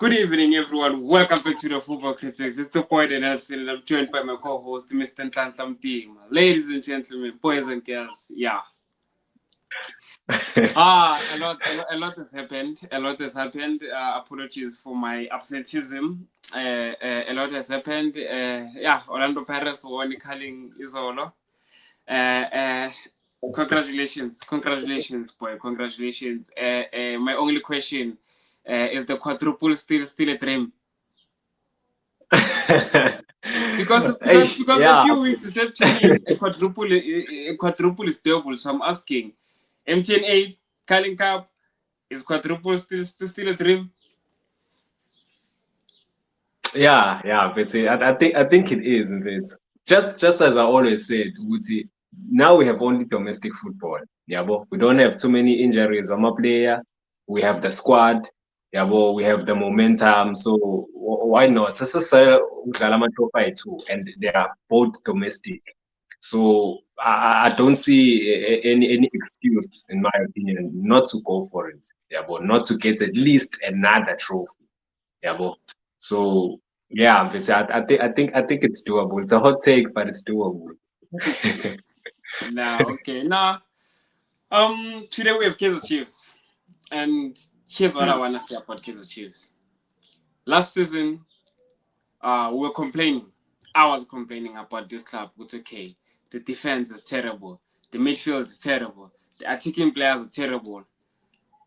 Good evening, everyone. Welcome back to the Football Critics. It's a point and I'm joined by my co-host, Mr. Ntansam Team. Ladies and gentlemen, boys and girls, yeah. A lot has happened. A lot has happened. Apologies for my absenteeism. A lot has happened. Orlando Pirates won calling Isolo. Congratulations, boy. Congratulations. My only question is the quadruple still a dream? Because a Yeah, few weeks you said to me a quadruple is double. So I'm asking, MTN 8, Carling Cup, is quadruple still a dream? yeah, but I think it is, isn't it? Just as I always said, Uti, now we have only domestic football. Yeah, but we don't have too many injuries. I'm a player. We have the squad. Yeah, but we have the momentum. So why not? So udlala ama-trophy too, and they are both domestic. So I don't see any excuse, in my opinion, not to go for it. Yeah, but not to get at least another trophy. Yeah, but so yeah, but I think it's doable. It's a hot take, but it's doable. Nah, okay. Today we have Kaizer Chiefs. And here's what I wanna say about Kaizer Chiefs. Last season, we were complaining. I was complaining about this club. It's okay. The defense is terrible. The midfield is terrible. The attacking players are terrible.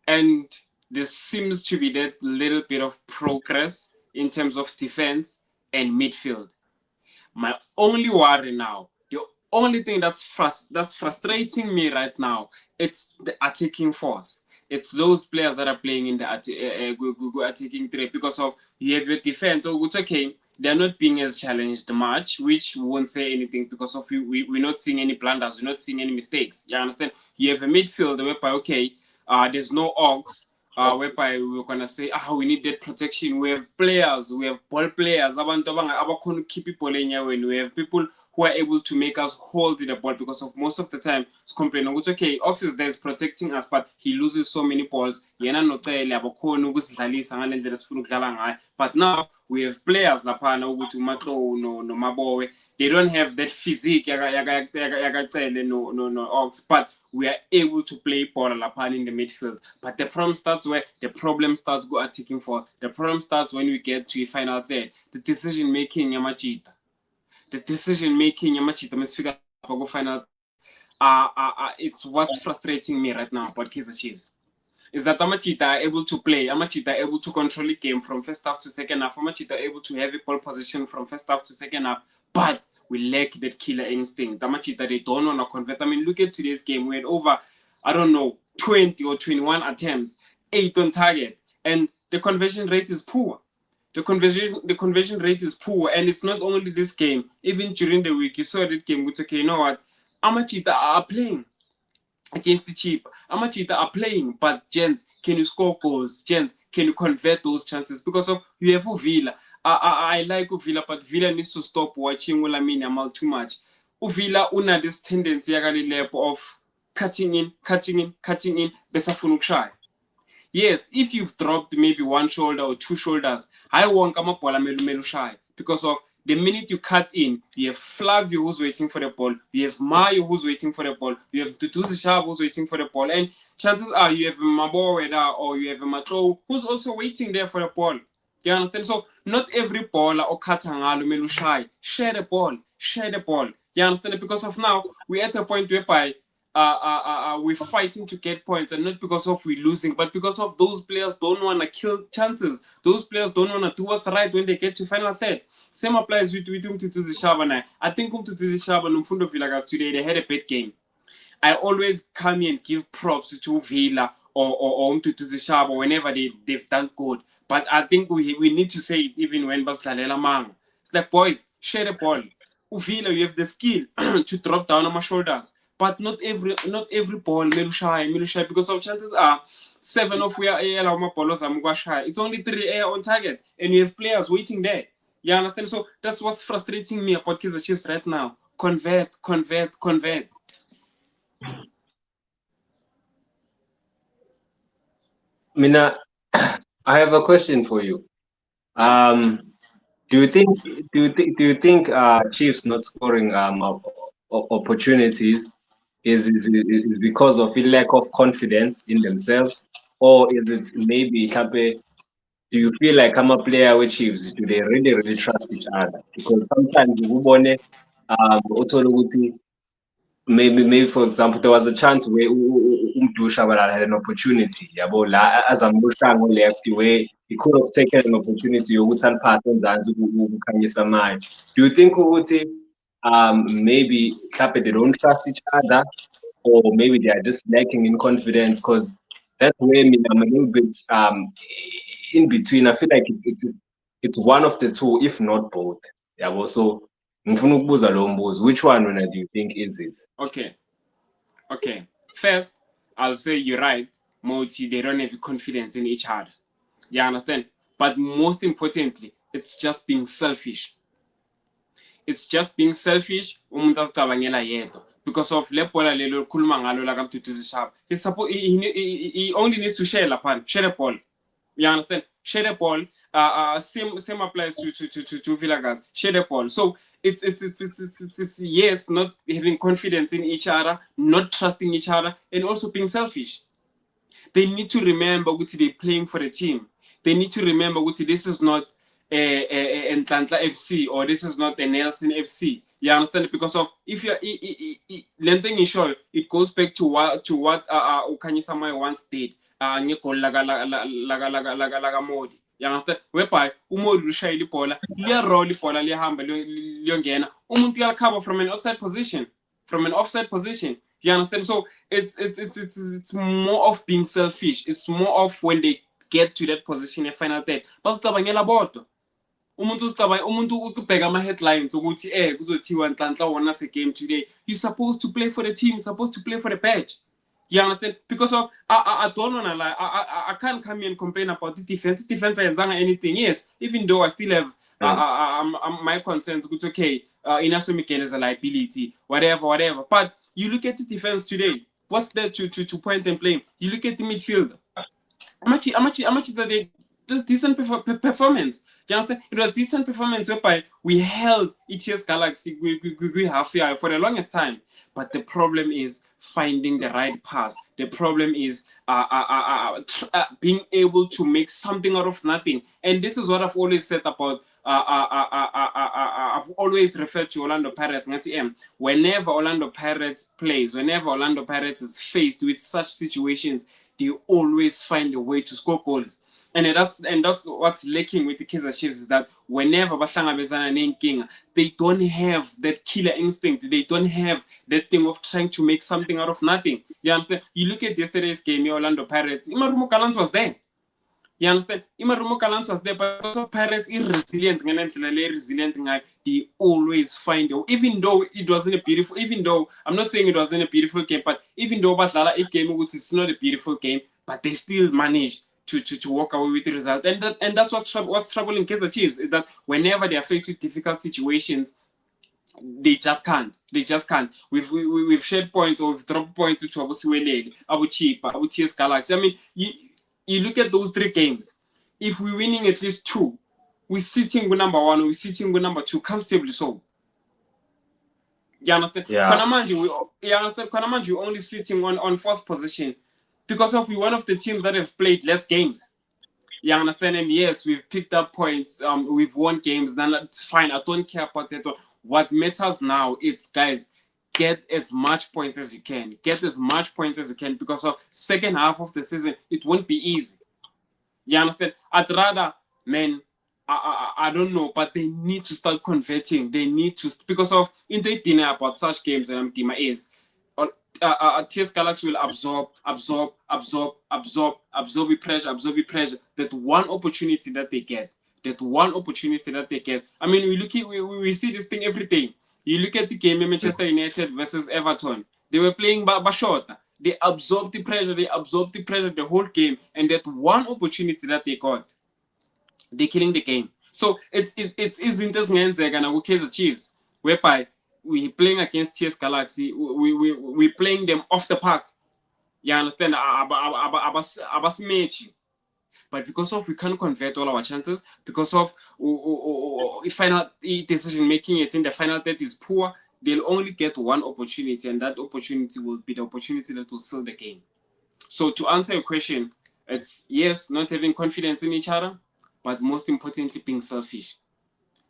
And there seems to be that little bit of progress in terms of defense and midfield. My only worry now, the only thing that's frustrating me right now, it's the attacking force. It's those players that are playing in the attacking three because of you have your defense. So it's okay. They're not being as challenged much, which we won't say anything because of we're not seeing any blunders, we're not seeing any mistakes. You understand? You have a midfield whereby okay, there's no ox, whereby we were gonna say, we need that protection. We have players, we have ball players, keep people in we have people who are able to make us hold the ball because of most of the time it's complaining which okay, Ox is there is protecting us, but he loses so many balls. But now we have players laphana ukuthi uMaxo no Mabowe, they don't have that physique no Ox, but we are able to play ball laphana in the midfield. But the problem starts where the problem starts go attacking force. The problem starts when we get to a final third. The decision making Yamachita. The decision making Yamachita must figure out go final. It's what's frustrating me right now about Kaizer Chiefs is that Amachita are able to play, Amachita are able to control the game from first half to second half, Amachita are able to have a pole position from first half to second half, but we lack that killer instinct. Amachita, they don't want to convert. I mean, look at today's game. We had over, I don't know, 20 or 21 attempts, 8 on target, and the conversion rate is poor. The conversion rate is poor, and it's not only this game. Even during the week, you saw that game. Which okay, you know what? Amachita are playing against the cheap. Amachita are playing, but gents, can you score goals? Gents, can you convert those chances? Because of you have Uvila. I like Uvila, but Villa needs to stop watching Ulamini Amal too much. Uvila una this tendency of cutting in, besafuna ukushaya. Yes, if you've dropped maybe one shoulder or two shoulders, I won't come up melu shy because of the minute you cut in, you have Flavio who's waiting for the ball, you have Mayo who's waiting for the ball, you have Tutuzi Shab who's waiting for the ball, and chances are you have Maboweda or you have Mato who's also waiting there for the ball. You understand? So not every baller or Katangalo melu shy. Share the ball. You understand? Because of now, we're at a point whereby we're fighting to get points, and not because of we losing, but because of those players don't want to kill chances. Those players don't want to do what's right when they get to final third. Same applies with Umtutuzi Shaba. I think Umtutuzi Shaba and Mfundo Villagas today they had a bad game. I always come here and give props to Villa or Umtutuzi Shaba whenever they've done good. But I think we need to say it even when Baslalela Mang. It's like, boys, share the ball. Uvila, you have the skill to drop down on my shoulders. But not every ball Melushai, because some chances are 7 of where it's only 3 air on target, and you have players waiting there. You understand? So that's what's frustrating me about Kaizer Chiefs right now. Convert. Mina, I have a question for you. Do you think Chiefs not scoring opportunities is because of a lack of confidence in themselves, or is it maybe Chape, do you feel like I'm a player with Chiefs? Do they really trust each other? Because sometimes ubone uthole ukuthi maybe for example there was a chance where Umdusha had an opportunity yabo la azambusha ngo left where he could have taken an opportunity yokuthi aliphase enzansi ukukhanyisa amanye. Do you think ukuthi maybe mhlawumbe they don't trust each other, or maybe they are just lacking in confidence? Because that's where me I'm a little bit in between. I feel like it's one of the two, if not both. Yabo, so ngifuna ukubuza lo mbuzo, which one wena do you think is it? Okay. First, I'll say you're right. Moti, they don't have confidence in each other. You understand? But most importantly, it's just being selfish. It's just being selfish. Umuntu azicabangela yedwa. Because of le bhola lelo khuluma ngalo la kaMduduzi Sharp. He only needs to share la pan, share the ball. You understand? Share the ball. Same applies to Villagers. Share the ball. So it's yes, not having confidence in each other, not trusting each other, and also being selfish. They need to remember what they're playing for the team. They need to remember what this is not a Ntlantla FC, or this is not a Nelson FC. You understand? Because of if you're lending in short, it goes back to what Ukanye Samai once did. Laga Modi. You understand? Whereby Umodi ushaya ibola, liyaroll ibola liyahamba liyongena. Umuntu uyalicover from an outside position, from an offside position. You understand? So it's more of being selfish. It's more of when they get to that position in final third. Basicabangela bodwa. Umuntu ubheka ama-headlines ukuthi kuzothiwa Nhlanhla won us a game today. You're supposed to play for the team. You're supposed to play for the badge. You understand? Because of I don't wanna lie. I can't come here and complain about the defense. Defense ayenzanga anything. Yes, even though I still have my concerns. It's okay. Inaso Mikel is a liability. Whatever. But you look at the defense today. What's there to point and blame? You look at the midfield. How much that they just decent performance. You understand? It was decent performance whereby we held ETS Galaxy we half year for the longest time. But the problem is finding the right pass. The problem is being able to make something out of nothing. And this is what I've always said about I've always referred to Orlando Pirates. Whenever Orlando Pirates plays, whenever Orlando Pirates is faced with such situations, they always find a way to score goals. And that's what's lacking with the Kaizer Chiefs, is that whenever bahlangabezana nenkinga, they don't have that killer instinct. They don't have that thing of trying to make something out of nothing. You understand? You look at yesterday's game, Orlando Pirates. Imarumo Kalans was there. You understand? Imarumo Kalans was there, but also Pirates resilient. They always find a, even though it wasn't a beautiful, even though I'm not saying it wasn't a beautiful game, but even though Batlala a game, it's not a beautiful game, but they still managed to walk away with the result. And that's what's troubling Kaizer Chiefs, is that whenever they are faced with difficult situations, they just can't. We've shared points, or we've dropped points to Abu Siwelele, Abu Chipa, Abu TS Galaxy. I mean, you look at those 3 games. If we're winning at least 2, we're sitting with number 1, we're sitting with number 2 comfortably. So, you understand? Yeah. Kwanamanji, we're only sitting on 4th position because we're one of the teams that have played less games. You understand? And yes, we've picked up points. We've won games. Then it's fine. I don't care about that. What matters now is, guys, get as much points as you can. Get as much points as you can, because of second half of the season, it won't be easy. You understand? I'd rather, man, I don't know, but they need to start converting. They need to, because of in the dinner about such games, and Dima is TS Galaxy will absorb the pressure. That one opportunity that they get. I mean, we see this thing every day. You look at the game in Manchester United versus Everton. They were playing Bashota. They absorbed the pressure the whole game, and that one opportunity that they got, they're killing the game. So it isn't as Kaizer Chiefs, whereby we playing against TS Galaxy, we playing them off the park. You understand? Abasmechi. But because of we can't convert all our chances, because of final decision making, it's in the final third is poor, they'll only get one opportunity, and that opportunity will be the opportunity that will seal the game. So to answer your question, it's yes, not having confidence in each other, but most importantly, being selfish.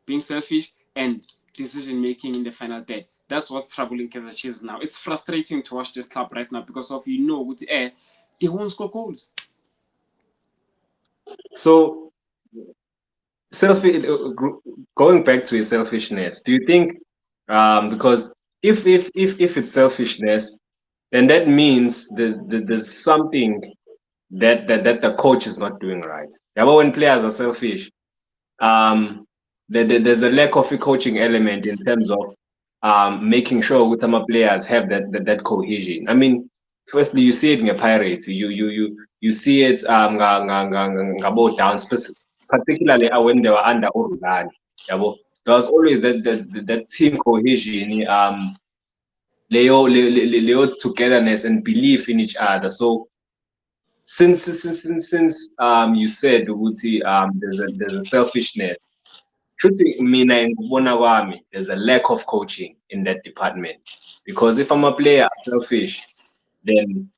Being selfish and decision making in the final third. That's what's troubling Kaizer Chiefs now. It's frustrating to watch this club right now because of they won't score goals. So, selfish. Going back to his selfishness, do you think? Because if it's selfishness, then that means there's something that the coach is not doing right. Yeah, but when players are selfish, um, there's a lack of a coaching element in terms of making sure with some players have that cohesion. I mean, firstly, you see it in the Pirates. You see it about down, particularly when they were under Orlando. Yeah, well, there was always that team cohesion, Leo togetherness and belief in each other. So since you said Uguti, there's a selfishness. Truth mina ngibona kwami, there's a lack of coaching in that department. Because if I'm a player selfish, then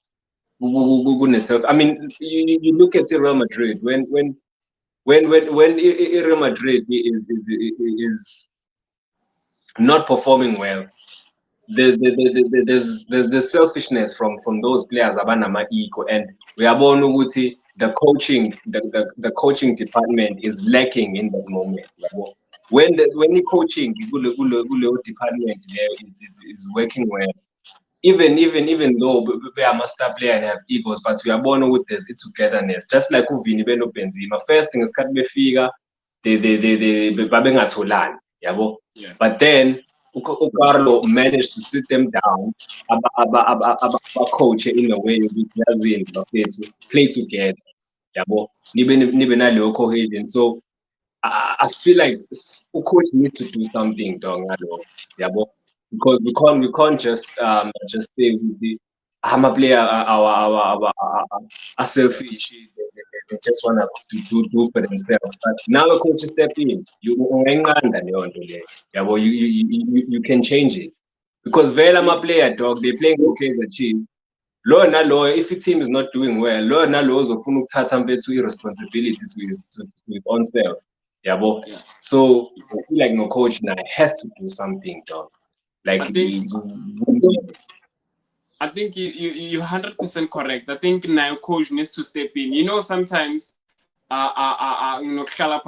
self. I mean, you look at Real Madrid when Real Madrid is not performing well. There's selfishness from those players abanama ego, and we are born ukuthi the coaching department is lacking in that moment. Yabo. When the coaching kuleyo department there is working well, even though we are master player and have egos, but we are born with this togetherness. Just like uVini beno Benzema, first thing is isikhathi befika they babengatholani, yabo. Yeah. But then Carlo managed to sit them down, coach in a way to play together, yabo. Nibe naleyo cohesion. So I feel like a coach needs to do something, dog, yabo. Because we can't just say I'm a player are selfish. They just wanna do for themselves. But now a coach step in. You can change it. Because Vela my player, dog, they playing okay the Chiefs. Lo, if a team is not doing well, lo nalo uzofuna ukuthatha mfethu irresponsibility to his own self. Yabo. Yeah. So I feel like no coach now has to do something, dog. Like I think you 100% correct. I think now coach needs to step in. Sometimes kuhlala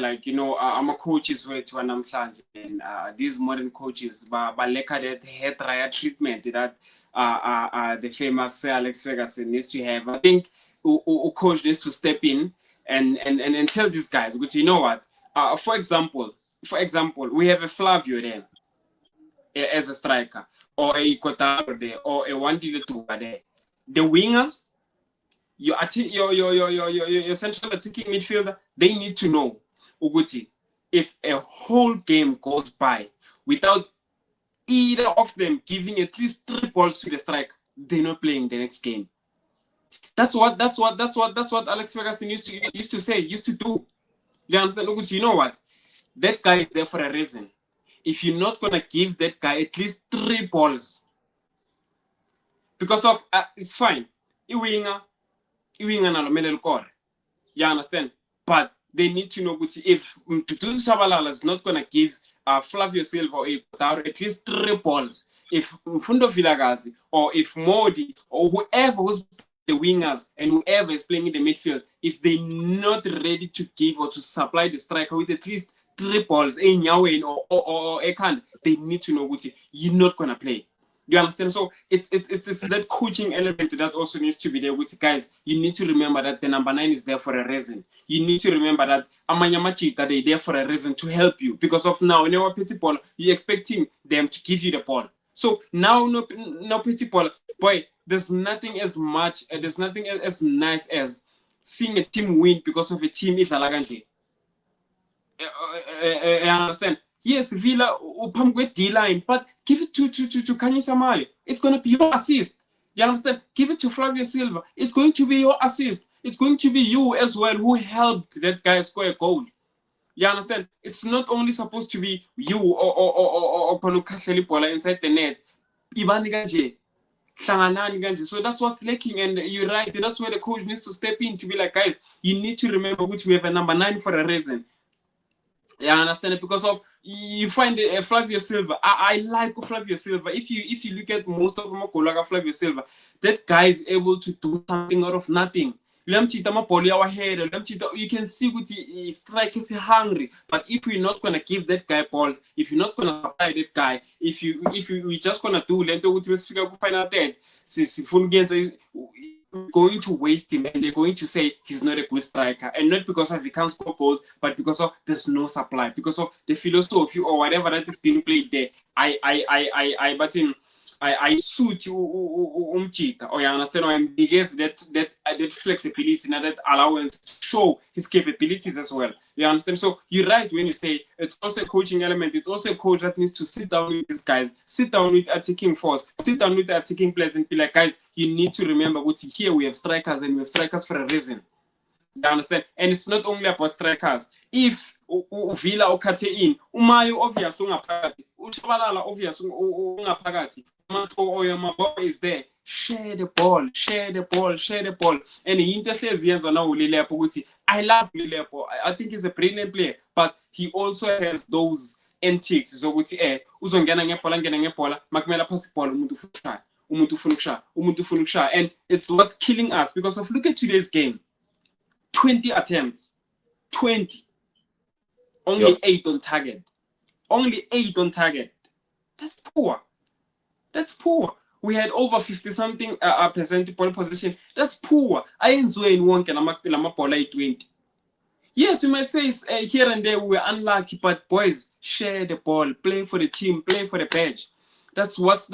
like I'm a coaches wethu namhlanje, and these modern coaches baleka that hair dryer treatment that the famous Sir Alex Ferguson needs to have. I think coach needs to step in and tell these guys, but you know what? For example, we have a Flavio there as a striker, or a Kotaro there, or a Wandile Tuba there. The wingers, your central attacking midfielder, they need to know, Uguti, if a whole game goes by without either of them giving at least 3 balls to the striker, they're not playing the next game. That's what Alex Ferguson used to do. You understand? Uguti, you know what? That guy is there for a reason. If you're not gonna give that guy at least 3 balls, because of it's fine. Iwinga nalo core. You understand? But they need to know if Tutu Shabalala is not gonna give Flavio Silva or Kotaro at least 3 balls, if Mfundo Vilagazi or if Modi or whoever who's the wingers and whoever is playing in the midfield, if they're not ready to give or to supply the striker with at least 3 balls, or Ekan, they need to know you're not gonna play. You understand? So it's that coaching element that also needs to be there. With guys, you need to remember that the number 9 is there for a reason. You need to remember that Amanyamachita, they're there for a reason to help you. Because of now, in our Petit Paul, you're expecting them to give you the ball. So now, no Petit Paul, boy, there's nothing as nice as seeing a team win because of a team is Alaganje. I understand. Yes, Villa upam D-line, but give it to Kanyisa Mayo. It's gonna be your assist. You understand? Give it to Flavio Silva. It's going to be your assist. it's going to be you as well who helped that guy score a goal. You understand? It's not only supposed to be you or inside the net. Ibani kanje, hlanganani kanje. So that's what's lacking, and you're right. That's where the coach needs to step in to be like, guys, you need to remember which we have a number 9 for a reason. Yeah, I understand it because of you find Flavio Silva. I like Flavio Silva. If you look at most of them, Flavio Silva, that guy is able to do something out of nothing. You can see what he strike is hungry. But if we're not gonna give that guy balls, if you're not gonna supply that guy, if we just gonna do lento ukuthi final third, going to waste him, and they're going to say he's not a good striker, and not because of he can't score goals, but because of there's no supply, because of the philosophy or whatever that is being played there. I suit Umchita, or you understand, or he gets that flexibility and that allowance to show his capabilities as well. You understand? So you're right when you say it's also a coaching element. It's also a coach that needs to sit down with these guys, sit down with attacking force, sit down with the attacking players, and be like, guys, you need to remember what here we have strikers, and we have strikers for a reason. You understand? And it's not only about strikers. If Villa or Kate in, Umayo obvious ungapakati, Ushabalala obvious ungapakati, or your boy is there. Share the ball, share the ball, share the ball. And he interferes now with Lilepo. I love Lilepo. I think he's a brilliant player, but he also has those antics. So uzongena ngepola, makumela pass ball, umuntu funuksha. And it's what's killing us because of look at today's game. 20 attempts, 20. Only 8 on target. Only 8 on target. That's poor. That's poor. We had over 50-something percent ball position. That's poor. I ain't doing one lama 20. Yes, we might say here and there we were unlucky, but boys, share the ball, play for the team, play for the badge. That's what's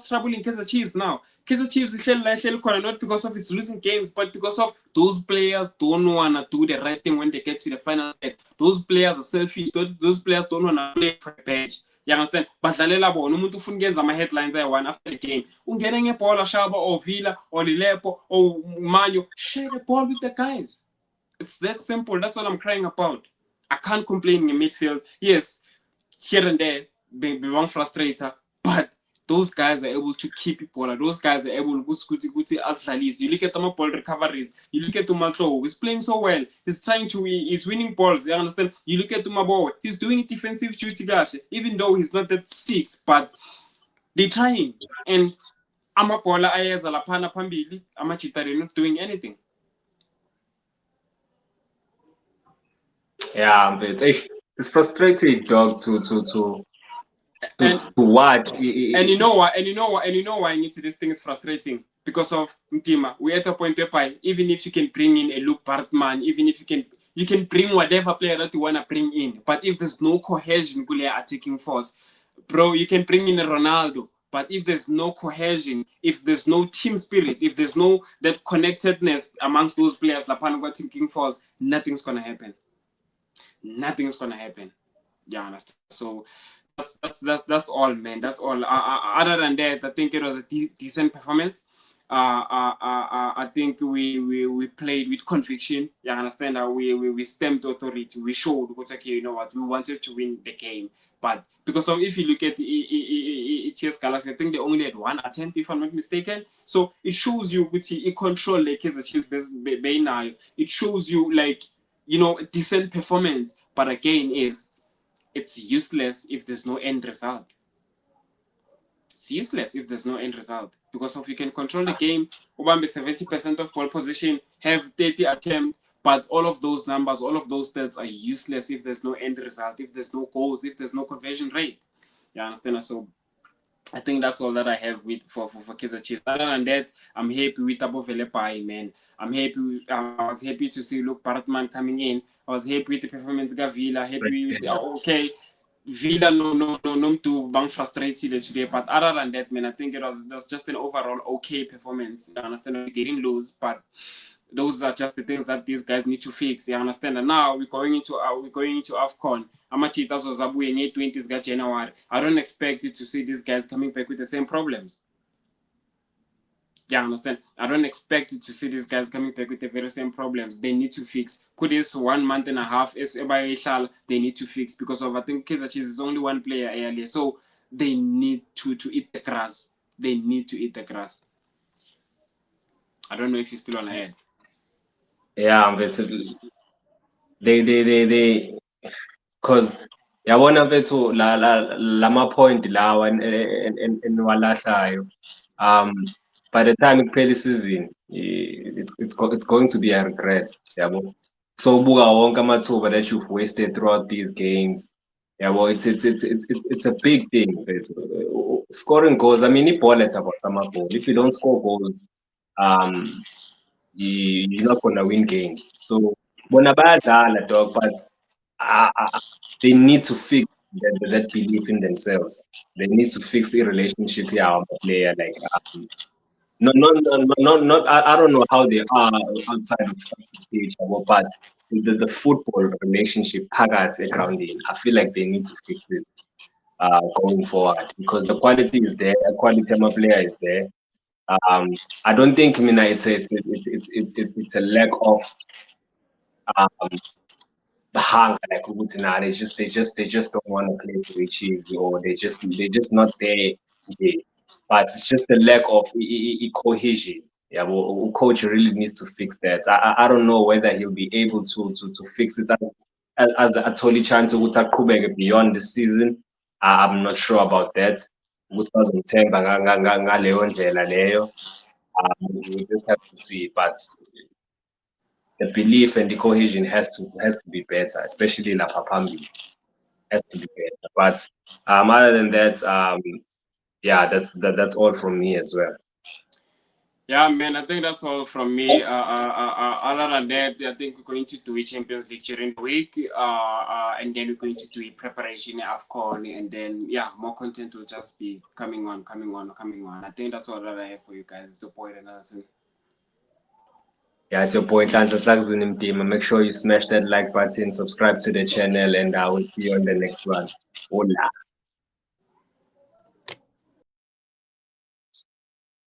troubling Kaizer Chiefs now. Kaizer Chiefs not because of its losing games, but because of those players don't wanna do the right thing when they get to the final. Those players are selfish. Those players don't wanna play for the badge. You understand? Badlalela bona umuntu ufuna ukwenza ama-headlines ayi-1 after the game. Ungene ngebhola Shaba or Villa or Lilepo or Mayo. Share the ball with the guys. It's that simple. That's all I'm crying about. I can't complain in midfield. Yes, here and there, be one frustrator, but those guys are able to keep it ball. Those guys are able to as Lalis. You look at them ball recoveries. You look at Tumato. He's playing so well. He's winning balls. You understand? You look at Tumabo. He's doing defensive duty, guys. Even though he's not that 6, but they're trying. And Amapola Ayaz Alapana Pambili, Amachita, not doing anything. Yeah, it's frustrating, dog, to watch. And you know why this thing is frustrating? Because of Ntima. We're at a point where even if you can bring in a Luke Bartman, even if you can bring whatever player that you wanna bring in, but if there's no cohesion, attacking force, bro, you can bring in a Ronaldo. But if there's no cohesion, if there's no team spirit, if there's no that connectedness amongst those players, Lapana attacking force, nothing's gonna happen. Nothing's gonna happen. You understand? So that's all, man. That's all. Other than that, I think it was a decent performance. I think we played with conviction. You understand that we stamped authority. We showed, okay, you know what, we wanted to win the game. But because of, if you look at ETS Galaxy, I think they only had 1 attempt, if I'm not mistaken. So it shows you which it control like Kaizer Chiefs now. It shows you like, you know, a decent performance. But again, it's useless if there's no end result. It's useless if there's no end result. Because if you can control the game, 70% of ball position, have 30 attempts, but all of those numbers, all of those stats are useless if there's no end result, if there's no goals, if there's no conversion rate. You understand? So I think that's all that I have with for Kaizer Chiefs. Other than that, I'm happy with Abo Velepai, man. I was happy to see Luke Bartman coming in. I was happy with the performance of Villa. Happy with okay. Villa no to bang frustrated today, but other than that, man, I think it was just an overall okay performance. You understand? We didn't lose, but those are just the things that these guys need to fix. You understand? And now we're going into AFCON. Amachitas was Abu in 20s got January. I don't expect you to see these guys coming back with the same problems. Yeah, I understand. I don't expect to see these guys coming back with the very same problems. They need to fix. Could this 1 month and a half is they need to fix because of I think Kaizer Chiefs is only one player earlier. So they need to eat the grass. They need to eat the grass. I don't know if you're still on air. Yeah, basically they because yabona bethu lama point lawa eniwalahlayo by the time kuphela isizini it's going to be a regret yabo. So ubuka wonke amathuba that you've wasted throughout these games yabo, it's a big thing bethu. Scoring goals, I mean ibhola it's about ama-goal. If you don't score goals um you're not gonna win games. So bona bayadlala dog, but they need to fix that belief in themselves. They need to fix the relationship here with the player. Like not I don't know how they are outside of the pitch, but the football relationship phakathi grounding, I feel like they need to fix it going forward because the quality is there, the quality of my player is there. I don't think, I mean, it's a lack of um, the hunger, like ukuthi nah, they just don't want to play for achieve, or they just not there today. But it's just a lack of cohesion. Yeah, well, coach really needs to fix that. I don't know whether he'll be able to fix it as a totally chance ukuthi aqhubeke beyond the season. I'm not sure about that. Ukuthi bazomthemba ngaleyo ndlela leyo. We just have to see, but the belief and the cohesion has to be better, especially La Papambi has to be better. But other than that, yeah, that's all from me as well. Yeah, man, I think that's all from me. Other than that, I think we're going to do a Champions League during the week, and then we're going to do a preparation AFCON, and then yeah, more content will just be coming on, coming on, coming on. I think that's all that I have for you guys. Support and us. Yeah, it's your boy Nhlanhla Hlakuzini Mdima. Make sure you smash that like button, subscribe to the channel, and I will see you on the next one. Hola.